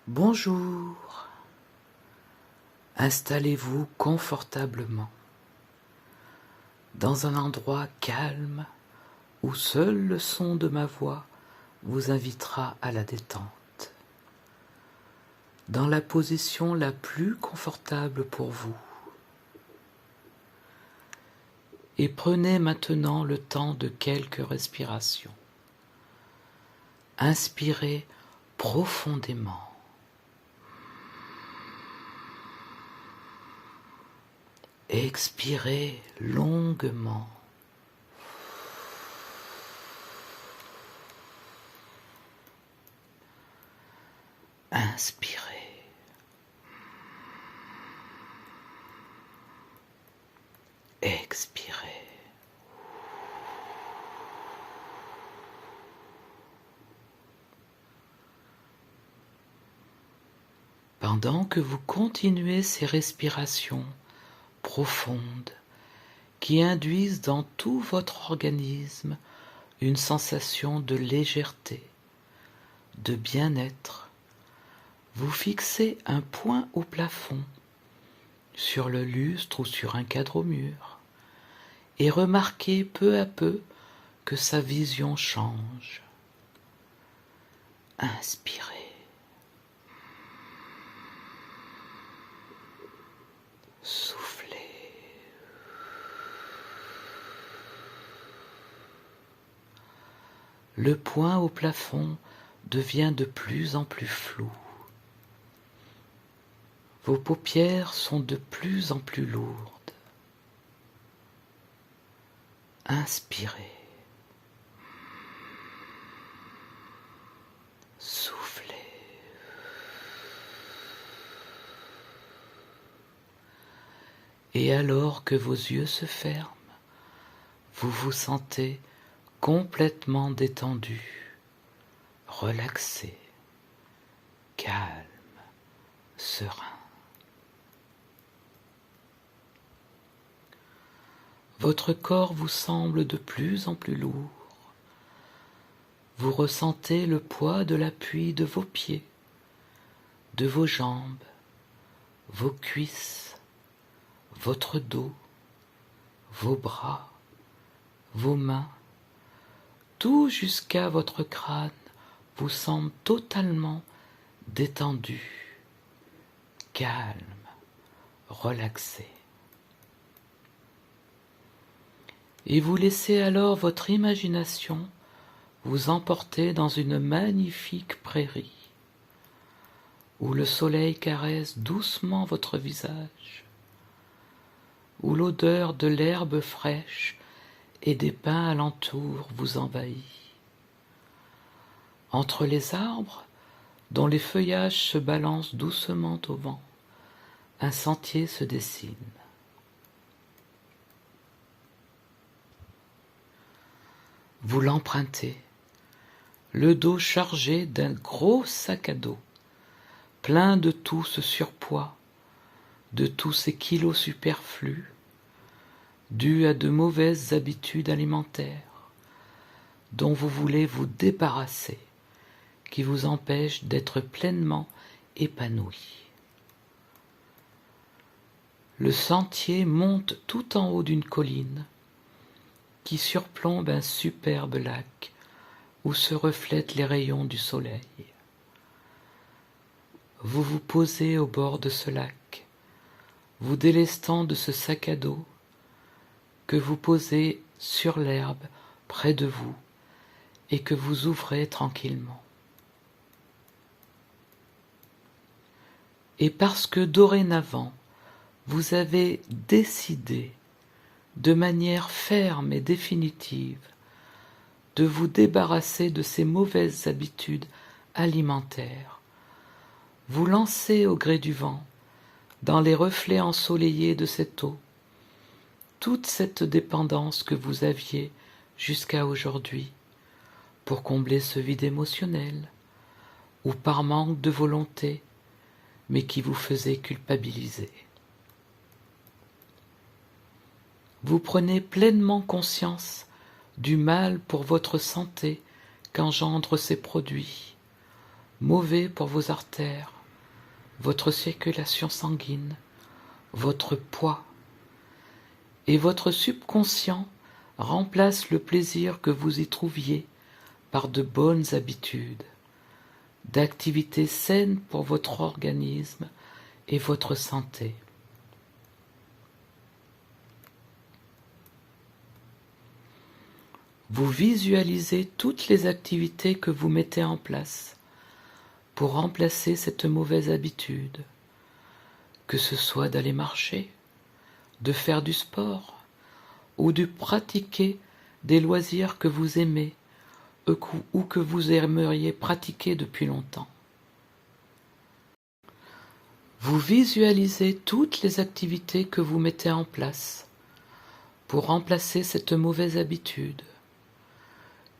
Bonjour, installez-vous confortablement dans un endroit calme où seul le son de ma voix vous invitera à la détente, dans la position la plus confortable pour vous. Et prenez maintenant le temps de quelques respirations. Inspirez profondément. Expirez longuement. Inspirez. Expirez. Pendant que vous continuez ces respirations profondes qui induisent dans tout votre organisme une sensation de légèreté, de bien-être, vous fixez un point au plafond, sur le lustre ou sur un cadre au mur, et remarquez peu à peu que sa vision change. Inspirez. Soufflez. Le point au plafond devient de plus en plus flou. Vos paupières sont de plus en plus lourdes. Inspirez. Soufflez. Et alors que vos yeux se ferment, vous vous sentez complètement détendu, relaxé, calme, serein. Votre corps vous semble de plus en plus lourd. Vous ressentez le poids de l'appui de vos pieds, de vos jambes, vos cuisses, votre dos, vos bras, vos mains, tout jusqu'à votre crâne vous semble totalement détendu, calme, relaxé. Et vous laissez alors votre imagination vous emporter dans une magnifique prairie, où le soleil caresse doucement votre visage, où l'odeur de l'herbe fraîche et des pins alentour vous envahit. Entre les arbres, dont les feuillages se balancent doucement au vent, un sentier se dessine. Vous l'empruntez, le dos chargé d'un gros sac à dos, plein de tout ce surpoids, de tous ces kilos superflus, dus à de mauvaises habitudes alimentaires, dont vous voulez vous débarrasser, qui vous empêchent d'être pleinement épanoui. Le sentier monte tout en haut d'une colline, qui surplombe un superbe lac où se reflètent les rayons du soleil. Vous vous posez au bord de ce lac, vous délestant de ce sac à dos que vous posez sur l'herbe près de vous et que vous ouvrez tranquillement. Et parce que dorénavant, vous avez décidé de manière ferme et définitive de vous débarrasser de ces mauvaises habitudes alimentaires, vous lancez au gré du vent, dans les reflets ensoleillés de cette eau, toute cette dépendance que vous aviez jusqu'à aujourd'hui pour combler ce vide émotionnel, ou par manque de volonté, mais qui vous faisait culpabiliser. Vous prenez pleinement conscience du mal pour votre santé qu'engendrent ces produits, mauvais pour vos artères, votre circulation sanguine, votre poids, et votre subconscient remplace le plaisir que vous y trouviez par de bonnes habitudes, d'activités saines pour votre organisme et votre santé. Vous visualisez toutes les activités que vous mettez en place pour remplacer cette mauvaise habitude, que ce soit d'aller marcher, de faire du sport ou de pratiquer des loisirs que vous aimez ou que vous aimeriez pratiquer depuis longtemps. Vous visualisez toutes les activités que vous mettez en place pour remplacer cette mauvaise habitude,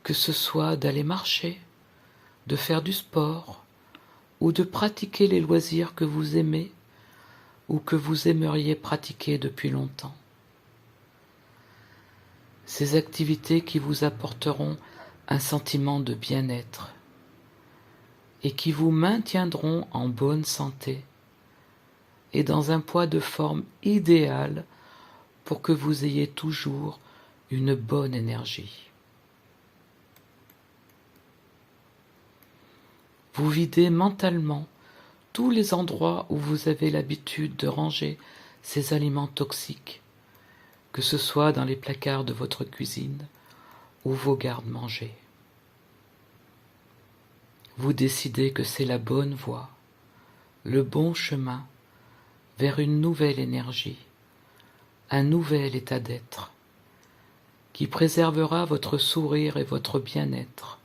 que ce soit d'aller marcher, de faire du sport ou de pratiquer les loisirs que vous aimez ou que vous aimeriez pratiquer depuis longtemps. Ces activités qui vous apporteront un sentiment de bien-être et qui vous maintiendront en bonne santé et dans un poids de forme idéal pour que vous ayez toujours une bonne énergie. Vous videz mentalement tous les endroits où vous avez l'habitude de ranger ces aliments toxiques, que ce soit dans les placards de votre cuisine ou vos garde-manger. Vous décidez que c'est la bonne voie, le bon chemin vers une nouvelle énergie, un nouvel état d'être, qui préservera votre sourire et votre bien-être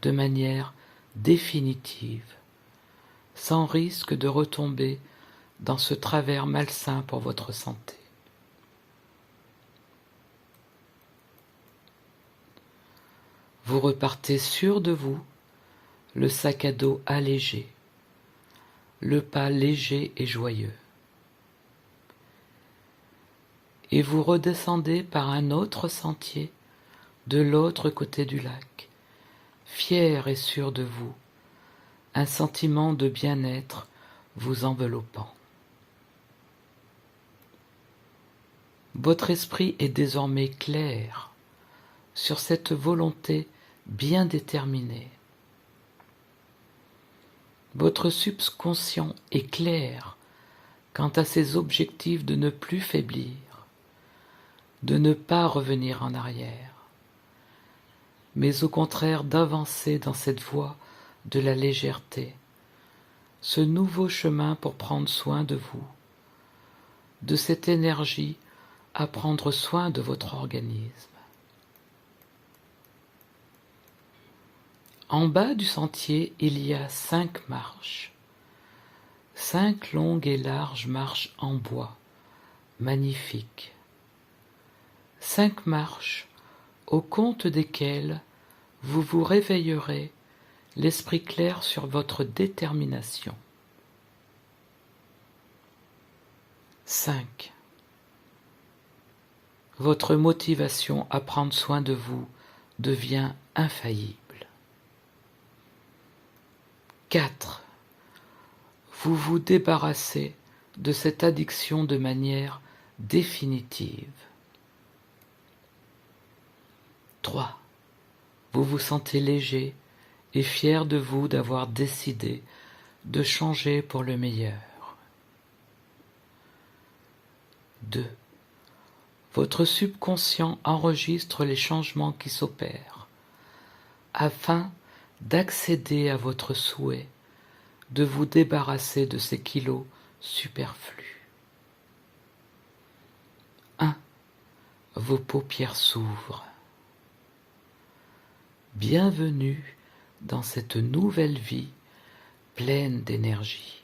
de manière définitive, sans risque de retomber dans ce travers malsain pour votre santé. Vous repartez sûr de vous, le sac à dos allégé, le pas léger et joyeux. Et vous redescendez par un autre sentier de l'autre côté du lac, fier et sûr de vous, un sentiment de bien-être vous enveloppant. Votre esprit est désormais clair sur cette volonté bien déterminée. Votre subconscient est clair quant à ses objectifs de ne plus faiblir, de ne pas revenir en arrière, mais au contraire d'avancer dans cette voie de la légèreté, ce nouveau chemin pour prendre soin de vous, de cette énergie à prendre soin de votre organisme. En bas du sentier, il y a 5 marches, 5 longues et larges marches en bois, magnifiques. 5 marches au compte desquelles vous vous réveillerez l'esprit clair sur votre détermination. 5. Votre motivation à prendre soin de vous devient infaillible. 4. Vous vous débarrassez de cette addiction de manière définitive. 3. Vous vous sentez léger et fier de vous d'avoir décidé de changer pour le meilleur. 2. Votre subconscient enregistre les changements qui s'opèrent afin d'accéder à votre souhait de vous débarrasser de ces kilos superflus. 1. Vos paupières s'ouvrent. Bienvenue dans cette nouvelle vie pleine d'énergie.